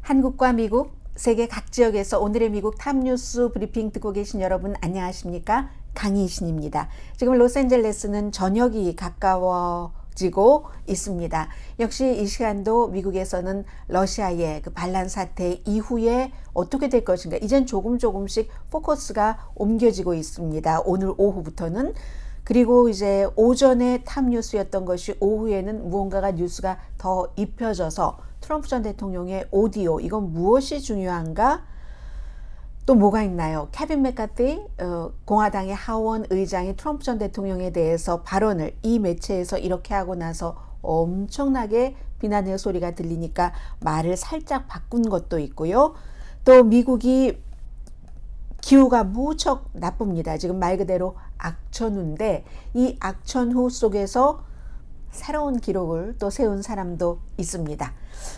한국과 미국, 세계 각 지역에서 오늘의 미국 탑뉴스 브리핑 듣고 계신 여러분 안녕하십니까? 강희신입니다. 지금 로스앤젤레스는 저녁이 가까워지고 있습니다. 역시 이 시간도 미국에서는 러시아의 그 반란 사태 이후에 어떻게 될 것인가 이젠 조금씩 포커스가 옮겨지고 있습니다. 오늘 오후부터는. 그리고 이제 오전에 탑뉴스였던 것이 오후에는 무언가가 뉴스가 더 입혀져서 트럼프 전 대통령의 오디오, 이건 무엇이 중요한가? 또 뭐가 있나요? 케빈 맥카티 공화당의 하원 의장이 트럼프 전 대통령에 대해서 발언을 이 매체에서 이렇게 하고 나서 엄청나게 비난의 소리가 들리니까 말을 살짝 바꾼 것도 있고요. 또 미국이 기후가 무척 나쁩니다. 지금 말 그대로 악천후인데 이 악천후 속에서 새로운 기록을 또 세운 사람도 있습니다.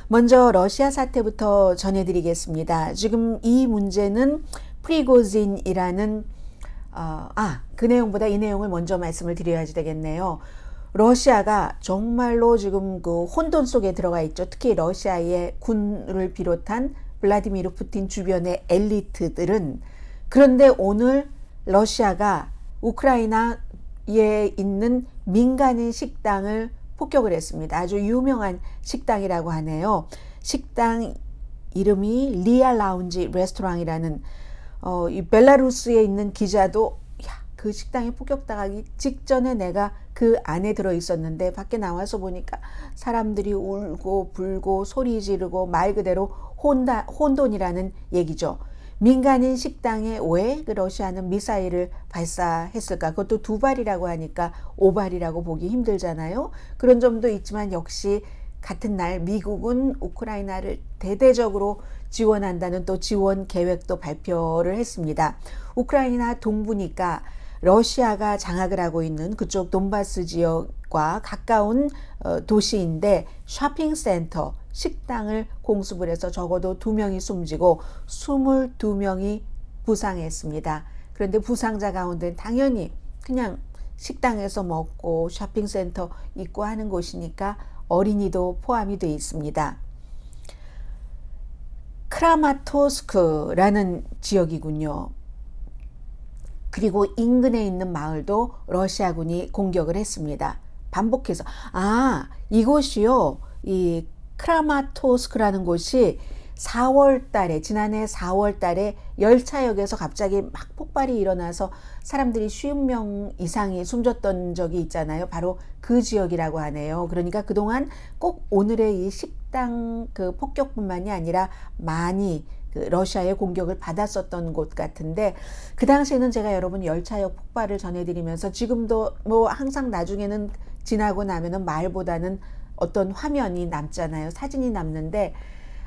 먼저 러시아 사태부터 전해드리겠습니다. 지금 이 문제는 프리고진이라는 그 내용보다 이 내용을 먼저 말씀을 드려야지 되겠네요. 러시아가 정말로 지금 그 혼돈 속에 들어가 있죠. 특히 러시아의 군을 비롯한 블라디미르 푸틴 주변의 엘리트들은. 그런데 오늘 러시아가 우크라이나에 있는 민간인 식당을 폭격을 했습니다. 아주 유명한 식당이라고 하네요. 식당 이름이 리아 라운지 레스토랑이라는 이 벨라루스에 있는 기자도 그 식당에 폭격당하기 직전에 내가 그 안에 들어 있었는데 밖에 나와서 보니까 사람들이 울고 불고 소리 지르고 말 그대로 혼돈이라는 얘기죠. 민간인 식당에 왜 그 러시아는 미사일을 발사했을까? 그것도 2발이라고 하니까 5발이라고 보기 힘들잖아요. 그런 점도 있지만 역시 같은 날 미국은 우크라이나를 대대적으로 지원한다는 또 지원 계획도 발표를 했습니다. 우크라이나 동부니까 러시아가 장악을 하고 있는 그쪽 돈바스 지역과 가까운 도시인데 쇼핑센터, 식당을 공습을 해서 적어도 2명이 숨지고 22명이 부상했습니다. 그런데 부상자 가운데 당연히 그냥 식당에서 먹고 쇼핑센터 있고 하는 곳이니까 어린이도 포함이 되어 있습니다. 크라마토스크라는 지역이군요. 그리고 인근에 있는 마을도 러시아군이 공격을 했습니다. 반복해서 이곳이요, 이 크라마토스크라는 곳이 4월 달에, 지난해 4월 달에 열차역에서 갑자기 막 폭발이 일어나서 사람들이 50명 이상이 숨졌던 적이 있잖아요. 바로 그 지역이라고 하네요. 그러니까 그동안 꼭 오늘의 이 식당 그 폭격뿐만이 아니라 많이 그 러시아의 공격을 받았었던 곳 같은데, 그 당시에는 제가 여러분 열차역 폭발을 전해드리면서 지금도 뭐 항상 나중에는 지나고 나면은 말보다는 어떤 화면이 남잖아요. 사진이 남는데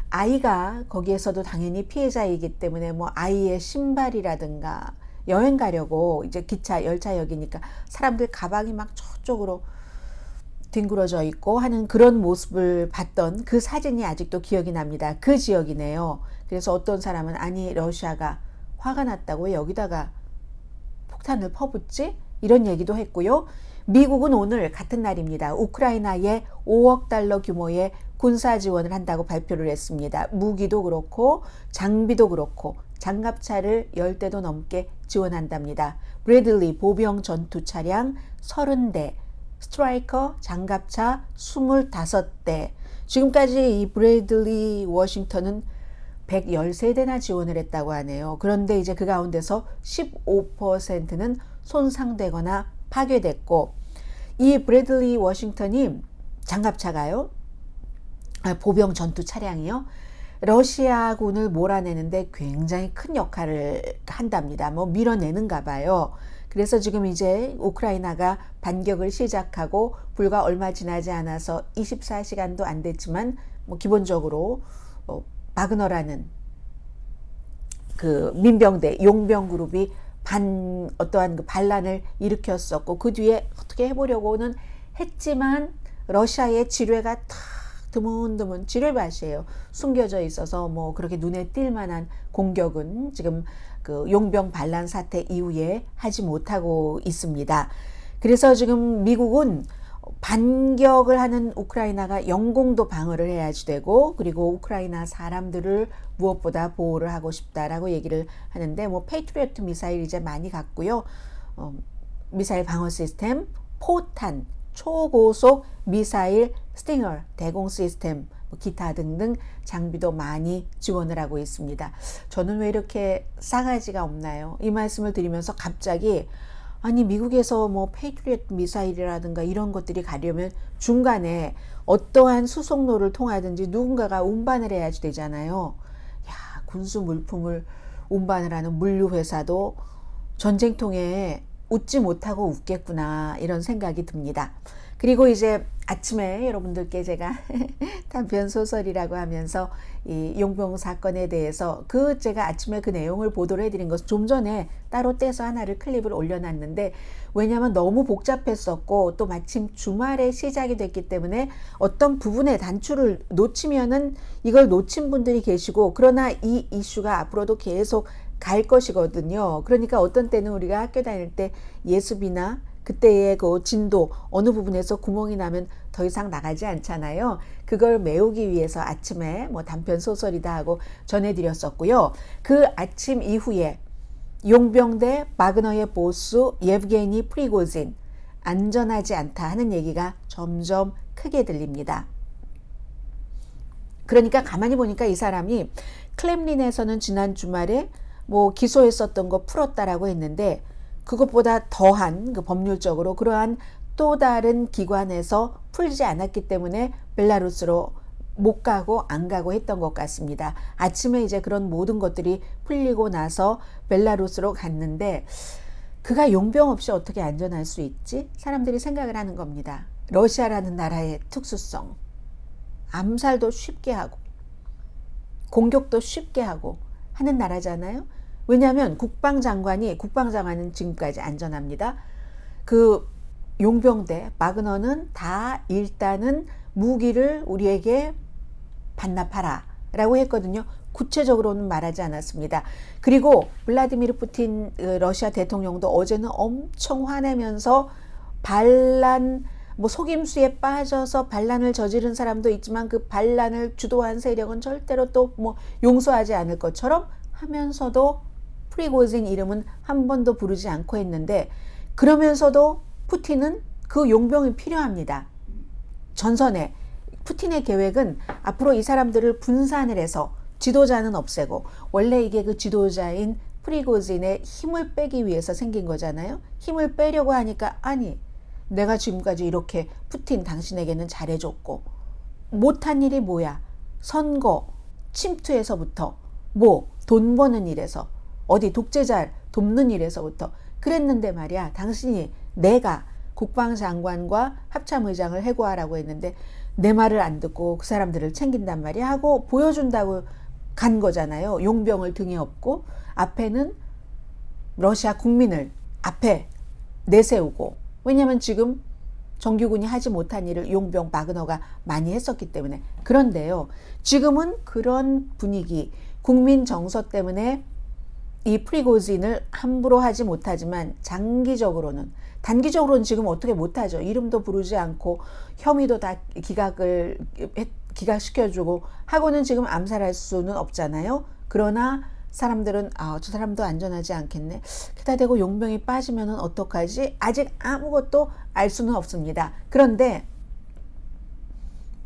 아이가 거기에서도 당연히 피해자이기 때문에 뭐 아이의 신발이라든가 여행 가려고 이제 기차 열차역이니까 사람들 가방이 막 저쪽으로 뒹굴어져 있고 하는 그런 모습을 봤던 그 사진이 아직도 기억이 납니다. 그 지역이네요. 그래서 어떤 사람은 러시아가 화가 났다고 왜 여기다가 폭탄을 퍼붓지? 이런 얘기도 했고요. 미국은 오늘 같은 날입니다. 우크라이나에 5억 달러 규모의 군사 지원을 한다고 발표를 했습니다. 무기도 그렇고 장비도 그렇고 장갑차를 10대도 넘게 지원한답니다. 브래들리 보병 전투 차량 30대, 스트라이커 장갑차 25대. 지금까지 이 브래들리 워싱턴은 113대나 지원을 했다고 하네요. 그런데 이제 그 가운데서 15%는 손상되거나 파괴됐고, 이 브래들리 워싱턴이 장갑차가요, 보병 전투 차량이요, 러시아군을 몰아내는데 굉장히 큰 역할을 한답니다. 뭐 밀어내는가 봐요. 그래서 지금 이제 우크라이나가 반격을 시작하고 불과 얼마 지나지 않아서 24시간도 안 됐지만 뭐 기본적으로 바그너라는 그 민병대 용병 그룹이 어떠한 그 반란을 일으켰었고, 그 뒤에 어떻게 해보려고는 했지만 러시아의 지뢰가 탁 드문드문 지뢰밭이에요. 숨겨져 있어서 뭐 그렇게 눈에 띌 만한 공격은 지금 그 용병 반란 사태 이후에 하지 못하고 있습니다. 그래서 지금 미국은 반격을 하는 우크라이나가 영공도 방어를 해야지 되고, 그리고 우크라이나 사람들을 무엇보다 보호를 하고 싶다라고 얘기를 하는데, 뭐 페이트리어트 미사일 이제 많이 갔고요. 미사일 방어 시스템, 포탄, 초고속 미사일, 스팅어, 대공 시스템, 기타 등등 장비도 많이 지원을 하고 있습니다. 저는 왜 이렇게 싸가지가 없나요? 이 말씀을 드리면서 갑자기 아니 미국에서 뭐 페이트리어트 미사일이라든가 이런 것들이 가려면 중간에 어떠한 수송로를 통하든지 누군가가 운반을 해야지 되잖아요. 야, 군수 물품을 운반을 하는 물류회사도 전쟁통에 웃지 못하고 웃겠구나 이런 생각이 듭니다. 그리고 이제 아침에 여러분들께 제가 단편 소설이라고 하면서 이 용병 사건에 대해서 제가 아침에 그 내용을 보도를 해드린 것은 좀 전에 따로 떼서 하나를 클립을 올려놨는데, 왜냐하면 너무 복잡했었고 또 마침 주말에 시작이 됐기 때문에 어떤 부분의 단추를 놓치면은 이걸 놓친 분들이 계시고, 그러나 이 이슈가 앞으로도 계속 갈 것이거든요. 그러니까 어떤 때는 우리가 학교 다닐 때 예습이나 그때의 그 진도 어느 부분에서 구멍이 나면 더 이상 나가지 않잖아요. 그걸 메우기 위해서 아침에 뭐 단편 소설이다 하고 전해드렸었고요. 그 아침 이후에 용병대 바그너의 보스 예브게니 프리고진, 안전하지 않다 하는 얘기가 점점 크게 들립니다. 그러니까 가만히 보니까 이 사람이 클렘린에서는 지난 주말에 뭐 기소했었던 거 풀었다라고 했는데, 그것보다 더한 그 법률적으로 그러한 또 다른 기관에서 풀지 않았기 때문에 벨라루스로 못 가고 안 가고 했던 것 같습니다. 아침에 이제 그런 모든 것들이 풀리고 나서 벨라루스로 갔는데, 그가 용병 없이 어떻게 안전할 수 있지? 사람들이 생각을 하는 겁니다. 러시아라는 나라의 특수성, 암살도 쉽게 하고 공격도 쉽게 하고 하는 나라잖아요. 왜냐하면 국방장관은 지금까지 안전합니다. 그 용병대 바그너는 다 일단은 무기를 우리에게 반납하라 라고 했거든요. 구체적으로는 말하지 않았습니다. 그리고 블라디미르 푸틴 러시아 대통령도 어제는 엄청 화내면서 반란, 뭐 속임수에 빠져서 반란을 저지른 사람도 있지만 그 반란을 주도한 세력은 절대로 또 뭐 용서하지 않을 것처럼 하면서도 프리고진 이름은 한 번도 부르지 않고 했는데, 그러면서도 푸틴은 그 용병이 필요합니다. 전선에. 푸틴의 계획은 앞으로 이 사람들을 분산을 해서 지도자는 없애고, 원래 이게 그 지도자인 프리고진의 힘을 빼기 위해서 생긴 거잖아요. 힘을 빼려고 하니까 아니, 내가 지금까지 이렇게 푸틴 당신에게는 잘해줬고 못한 일이 뭐야? 선거, 침투에서부터 뭐 돈 버는 일에서 어디 독재자 돕는 일에서부터 그랬는데 말이야. 당신이 내가 국방장관과 합참의장을 해고하라고 했는데 내 말을 안 듣고 그 사람들을 챙긴단 말이야 하고 보여준다고 간 거잖아요. 용병을 등에 업고 앞에는 러시아 국민을 앞에 내세우고, 왜냐하면 지금 정규군이 하지 못한 일을 용병 바그너가 많이 했었기 때문에. 그런데요, 지금은 그런 분위기, 국민 정서 때문에 이 프리고진을 함부로 하지 못하지만 단기적으로는 지금 어떻게 못하죠. 이름도 부르지 않고 혐의도 다 기각시켜주고 하고는 지금 암살할 수는 없잖아요. 그러나 사람들은 저 사람도 안전하지 않겠네. 게다 대고 용병이 빠지면 어떡하지? 아직 아무것도 알 수는 없습니다. 그런데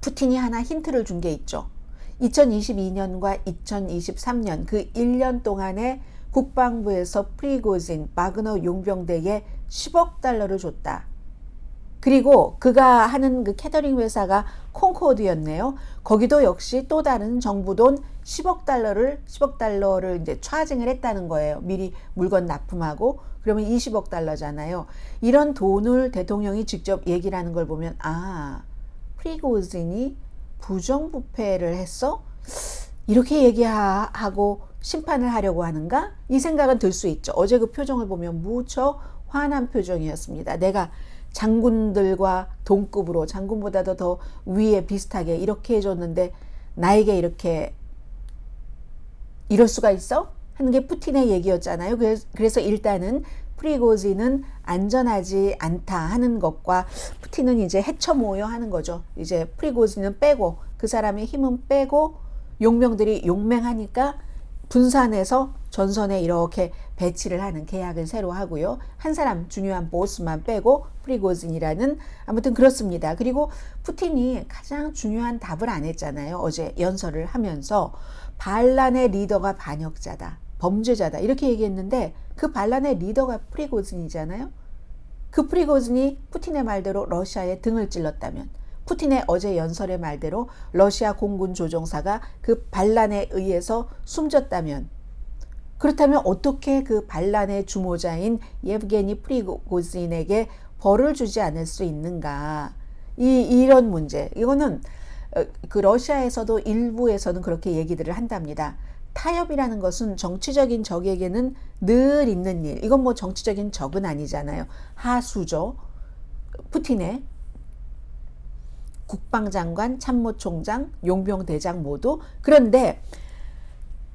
푸틴이 하나 힌트를 준 게 있죠. 2022년과 2023년 그 1년 동안에 국방부에서 프리고진 바그너 용병대에 10억 달러를 줬다. 그리고 그가 하는 그 캐터링 회사가 콩코드였네요. 거기도 역시 또 다른 정부 돈 10억 달러를 이제 차징을 했다는 거예요. 미리 물건 납품하고. 그러면 20억 달러잖아요. 이런 돈을 대통령이 직접 얘기를 하는 걸 보면 프리고진이 부정부패를 했어? 이렇게 얘기하고 심판을 하려고 하는가? 이 생각은 들 수 있죠. 어제 그 표정을 보면 무척 화난 표정이었습니다. 내가 장군들과 동급으로, 장군보다도 더 위에 비슷하게 이렇게 해줬는데 나에게 이렇게 이럴 수가 있어? 하는 게 푸틴의 얘기였잖아요. 그래서 일단은 프리고진은 안전하지 않다 하는 것과 푸틴은 이제 해쳐모여 하는 거죠. 이제 프리고진은 빼고 그 사람의 힘은 빼고 용병들이 용맹하니까 분산해서 전선에 이렇게 배치를 하는 계약을 새로 하고요. 한 사람 중요한 보스만 빼고 프리고진이라는 아무튼 그렇습니다. 그리고 푸틴이 가장 중요한 답을 안 했잖아요. 어제 연설을 하면서 반란의 리더가 반역자다. 범죄자다. 이렇게 얘기했는데 그 반란의 리더가 프리고진이잖아요. 그 프리고진이 푸틴의 말대로 러시아에 등을 찔렀다면 푸틴의 어제 연설의 말대로 러시아 공군 조종사가 그 반란에 의해서 숨졌다면 그렇다면 어떻게 그 반란의 주모자인 예브게니 프리고진에게 벌을 주지 않을 수 있는가. 이런 문제. 이거는 그 러시아에서도 일부에서는 그렇게 얘기들을 한답니다. 타협이라는 것은 정치적인 적에게는 늘 있는 일. 이건 뭐 정치적인 적은 아니잖아요. 하수죠. 푸틴의 국방장관, 참모총장, 용병대장 모두. 그런데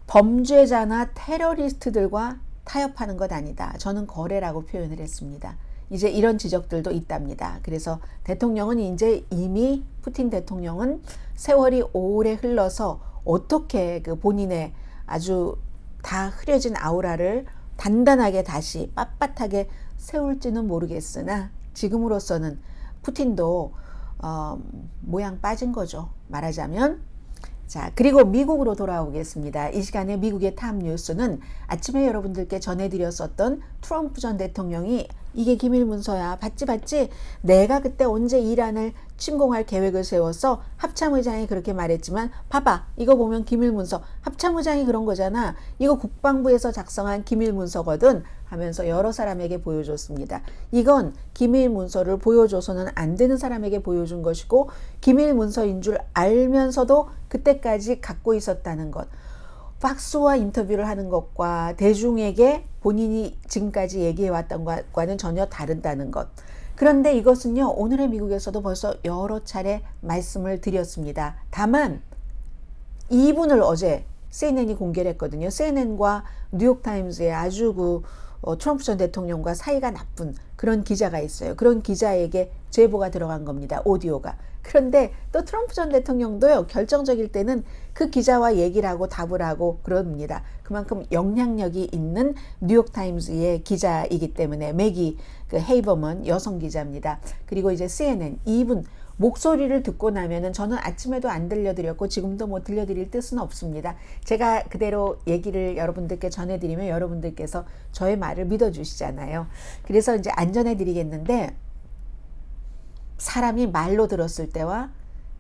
범죄자나 테러리스트들과 타협하는 것 아니다. 저는 거래라고 표현을 했습니다. 이제 이런 지적들도 있답니다. 그래서 대통령은 이제 이미 푸틴 대통령은 세월이 오래 흘러서 어떻게 그 본인의 아주 다 흐려진 아우라를 단단하게 다시 빳빳하게 세울지는 모르겠으나 지금으로서는 푸틴도 모양 빠진 거죠. 말하자면. 자, 그리고 미국으로 돌아오겠습니다. 이 시간에 미국의 탑 뉴스는 아침에 여러분들께 전해드렸었던 트럼프 전 대통령이 이게 기밀문서야. 봤지? 내가 그때 언제 이란을 침공할 계획을 세워서 합참의장이 그렇게 말했지만 봐봐. 이거 보면 기밀문서. 합참의장이 그런 거잖아. 이거 국방부에서 작성한 기밀문서거든 하면서 여러 사람에게 보여줬습니다. 이건 기밀문서를 보여줘서는 안 되는 사람에게 보여준 것이고 기밀문서인 줄 알면서도 그때까지 갖고 있었다는 것. 팍스와 인터뷰를 하는 것과 대중에게 본인이 지금까지 얘기해왔던 것과는 전혀 다르다는 것. 그런데 이것은요, 오늘의 미국에서도 벌써 여러 차례 말씀을 드렸습니다. 다만 이분을 어제 CNN이 공개를 했거든요. CNN과 뉴욕타임즈의 아주 트럼프 전 대통령과 사이가 나쁜 그런 기자가 있어요. 그런 기자에게 제보가 들어간 겁니다. 오디오가. 그런데 또 트럼프 전 대통령도요, 결정적일 때는 그 기자와 얘기를 하고 답을 하고 그럽니다. 그만큼 영향력이 있는 뉴욕타임즈의 기자이기 때문에 매기 헤이버먼 여성 기자입니다. 그리고 이제 CNN 이분 목소리를 듣고 나면은 저는 아침에도 안 들려드렸고 지금도 뭐 들려드릴 뜻은 없습니다. 제가 그대로 얘기를 여러분들께 전해드리면 여러분들께서 저의 말을 믿어주시잖아요. 그래서 이제 안전해드리겠는데 사람이 말로 들었을 때와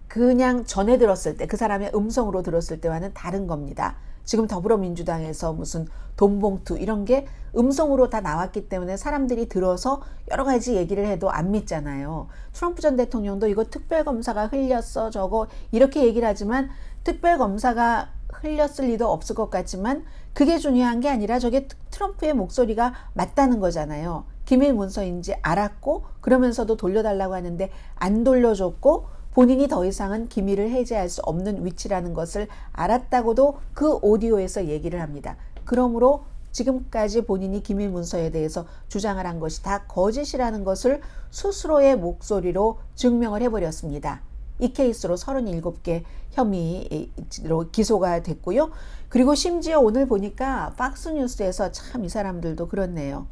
그냥 전해 들었을 때 그 사람의 음성으로 들었을 때와는 다른 겁니다. 지금 더불어민주당에서 무슨 돈봉투 이런 게 음성으로 다 나왔기 때문에 사람들이 들어서 여러 가지 얘기를 해도 안 믿잖아요. 트럼프 전 대통령도 이거 특별검사가 흘렸어 저거 이렇게 얘기를 하지만 특별검사가 흘렸을 리도 없을 것 같지만 그게 중요한 게 아니라 저게 트럼프의 목소리가 맞다는 거잖아요. 기밀 문서인지 알았고 그러면서도 돌려달라고 하는데 안 돌려줬고 본인이 더 이상은 기밀을 해제할 수 없는 위치라는 것을 알았다고도 그 오디오에서 얘기를 합니다. 그러므로 지금까지 본인이 기밀 문서에 대해서 주장을 한 것이 다 거짓이라는 것을 스스로의 목소리로 증명을 해버렸습니다. 이 케이스로 37개 혐의로 기소가 됐고요. 그리고 심지어 오늘 보니까 팍스뉴스에서 참 이 사람들도 그렇네요.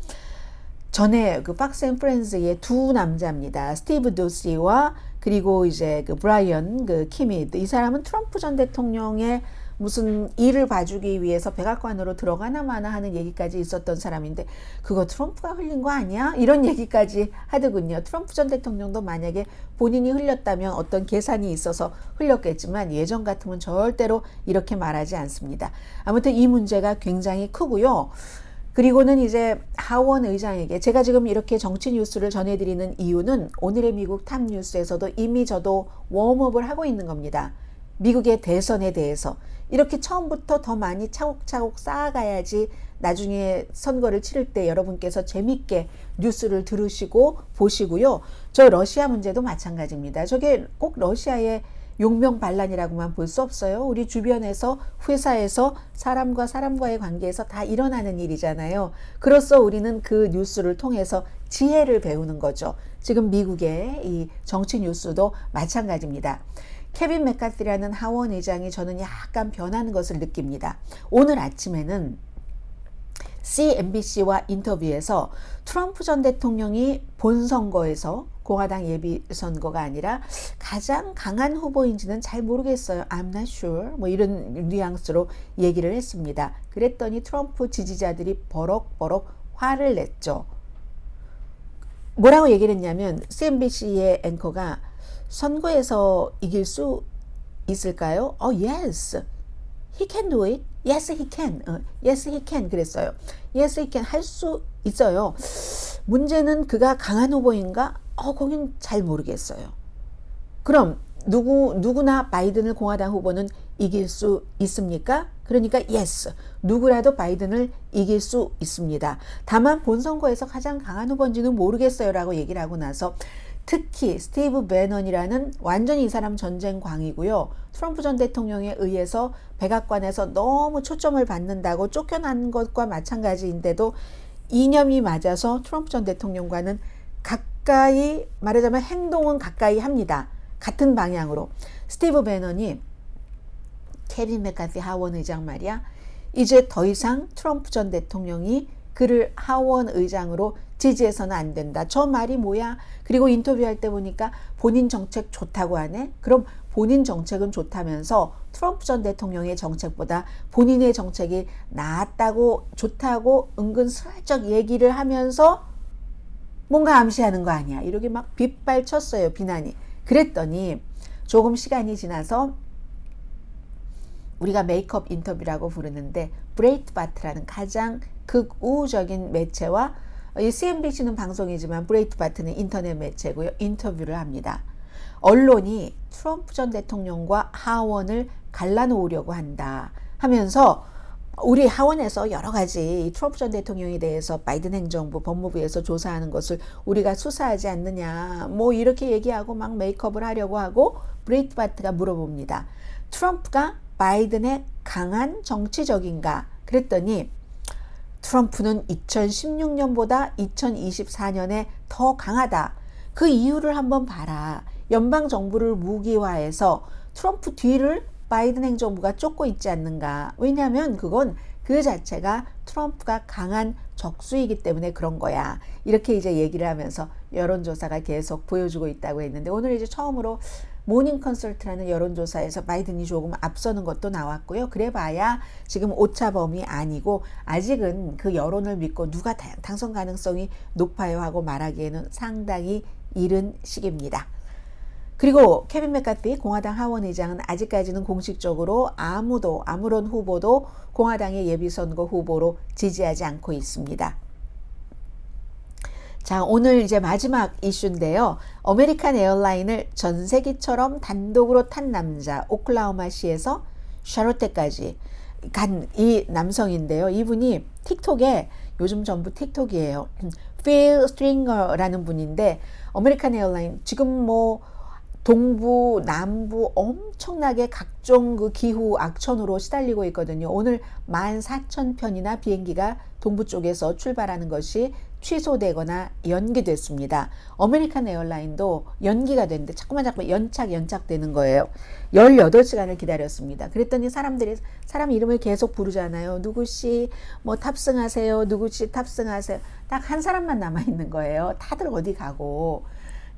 전에 그 팍스 앤 프렌즈의 두 남자입니다. 스티브 도시와 그리고 이제 그 브라이언 그 키미드. 이 사람은 트럼프 전 대통령의 무슨 일을 봐주기 위해서 백악관으로 들어가나 마나 하는 얘기까지 있었던 사람인데 그거 트럼프가 흘린 거 아니야? 이런 얘기까지 하더군요. 트럼프 전 대통령도 만약에 본인이 흘렸다면 어떤 계산이 있어서 흘렸겠지만 예전 같으면 절대로 이렇게 말하지 않습니다. 아무튼 이 문제가 굉장히 크고요. 그리고는 이제 하원 의장에게 제가 지금 이렇게 정치 뉴스를 전해드리는 이유는 오늘의 미국 탑 뉴스에서도 이미 저도 웜업을 하고 있는 겁니다. 미국의 대선에 대해서 이렇게 처음부터 더 많이 차곡차곡 쌓아가야지 나중에 선거를 치를 때 여러분께서 재밌게 뉴스를 들으시고 보시고요. 저 러시아 문제도 마찬가지입니다. 저게 꼭 러시아의 용명반란이라고만 볼 수 없어요. 우리 주변에서, 회사에서, 사람과 사람과의 관계에서 다 일어나는 일이잖아요. 그로써 우리는 그 뉴스를 통해서 지혜를 배우는 거죠. 지금 미국의 이 정치 뉴스도 마찬가지입니다. 케빈 맥카티라는 하원 의장이 저는 약간 변하는 것을 느낍니다. 오늘 아침에는 CNBC와 인터뷰에서 트럼프 전 대통령이 본선거에서 공화당 예비선거가 아니라 가장 강한 후보인지는 잘 모르겠어요. I'm not sure. 뭐 이런 뉘앙스로 얘기를 했습니다. 그랬더니 트럼프 지지자들이 버럭버럭 화를 냈죠. 뭐라고 얘기를 했냐면 CNBC의 앵커가 선거에서 이길 수 있을까요? Yes. He can do it. Yes, he can. Yes, he can. 그랬어요. Yes, he can. 할 수 있어요. 문제는 그가 강한 후보인가? 거긴 잘 모르겠어요. 그럼 누구나 바이든을 공화당 후보는 이길 수 있습니까? 그러니까 yes. 누구라도 바이든을 이길 수 있습니다. 다만 본선거에서 가장 강한 후보인지는 모르겠어요 라고 얘기를 하고 나서 특히 스티브 배넌이라는 완전히 이 사람 전쟁광이고요. 트럼프 전 대통령에 의해서 백악관에서 너무 초점을 받는다고 쫓겨난 것과 마찬가지인데도 이념이 맞아서 트럼프 전 대통령과는 가까이, 말하자면 행동은 가까이 합니다. 같은 방향으로. 스티브 배넌이 케빈 맥카티 하원 의장 말이야. 이제 더 이상 트럼프 전 대통령이 그를 하원 의장으로 지지해서는 안 된다. 저 말이 뭐야? 그리고 인터뷰할 때 보니까 본인 정책 좋다고 하네? 그럼 본인 정책은 좋다면서 트럼프 전 대통령의 정책보다 본인의 정책이 낫다고, 좋다고 은근슬쩍 얘기를 하면서 뭔가 암시하는 거 아니야. 이렇게 막 빗발쳤어요. 비난이. 그랬더니 조금 시간이 지나서 우리가 메이크업 인터뷰라고 부르는데 브레이트바트라는 가장 극우적인 매체와 이 CNBC는 방송이지만 브레이트바트는 인터넷 매체고요. 인터뷰를 합니다. 언론이 트럼프 전 대통령과 하원을 갈라놓으려고 한다 하면서 우리 하원에서 여러 가지 트럼프 전 대통령에 대해서 바이든 행정부 법무부에서 조사하는 것을 우리가 수사하지 않느냐 뭐 이렇게 얘기하고 막 메이크업을 하려고 하고 브레이트바트가 물어봅니다. 트럼프가 바이든의 강한 정치적인가? 그랬더니 트럼프는 2016년보다 2024년에 더 강하다. 그 이유를 한번 봐라. 연방정부를 무기화해서 트럼프 뒤를 바이든 행정부가 쫓고 있지 않는가. 왜냐하면 그건 그 자체가 트럼프가 강한 적수이기 때문에 그런 거야. 이렇게 이제 얘기를 하면서 여론조사가 계속 보여주고 있다고 했는데 오늘 이제 처음으로 모닝 컨설트라는 여론조사에서 바이든이 조금 앞서는 것도 나왔고요. 그래봐야 지금 오차범위 아니고 아직은 그 여론을 믿고 누가 당선 가능성이 높아요 하고 말하기에는 상당히 이른 시기입니다. 그리고 케빈 맥카티 공화당 하원의장은 아직까지는 공식적으로 아무런 후보도 공화당의 예비선거 후보로 지지하지 않고 있습니다. 자, 오늘 이제 마지막 이슈인데요. 아메리칸 에어라인을 전세기처럼 단독으로 탄 남자, 오클라호마시에서 샤롯테까지 간 이 남성인데요. 이분이 틱톡에, 요즘 전부 틱톡이에요. 필 스트링거라는 분인데 아메리칸 에어라인 지금 뭐 동부, 남부 엄청나게 각종 그 기후 악천후로 시달리고 있거든요. 오늘 14,000편이나 비행기가 동부 쪽에서 출발하는 것이 취소되거나 연기됐습니다. 아메리칸 에어라인도 연기가 됐는데 자꾸만 연착되는 거예요. 18시간을 기다렸습니다. 그랬더니 사람 이름을 계속 부르잖아요. 누구씨 뭐 탑승하세요. 누구씨 탑승하세요. 딱 한 사람만 남아있는 거예요. 다들 어디 가고.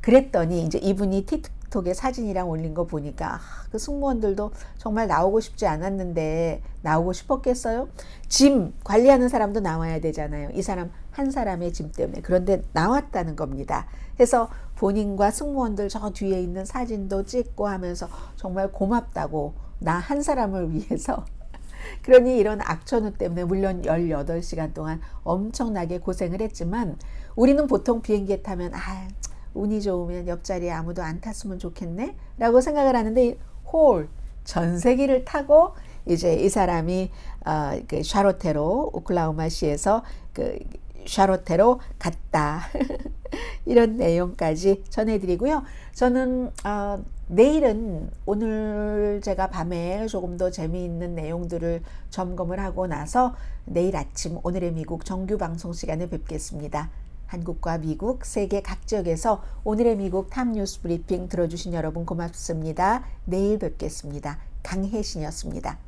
그랬더니 이제 이분이 틱톡에 사진이랑 올린 거 보니까 그 승무원들도 정말 나오고 싶지 않았는데 나오고 싶었겠어요? 짐 관리하는 사람도 나와야 되잖아요. 이 사람 한 사람의 짐 때문에. 그런데 나왔다는 겁니다. 그래서 본인과 승무원들 저 뒤에 있는 사진도 찍고 하면서 정말 고맙다고 나 한 사람을 위해서. 그러니 이런 악천후 때문에 물론 18시간 동안 엄청나게 고생을 했지만 우리는 보통 비행기에 타면 운이 좋으면 옆자리에 아무도 안 탔으면 좋겠네 라고 생각을 하는데 전세기를 타고 이제 이 사람이 그 샤롯테로 오클라호마시에서 그 샤롯테로 갔다 이런 내용까지 전해드리고요. 저는 내일은 오늘 제가 밤에 조금 더 재미있는 내용들을 점검을 하고 나서 내일 아침 오늘의 미국 정규 방송 시간에 뵙겠습니다. 한국과 미국, 세계 각 지역에서 오늘의 미국 탑뉴스 브리핑 들어주신 여러분 고맙습니다. 내일 뵙겠습니다. 강혜신이었습니다.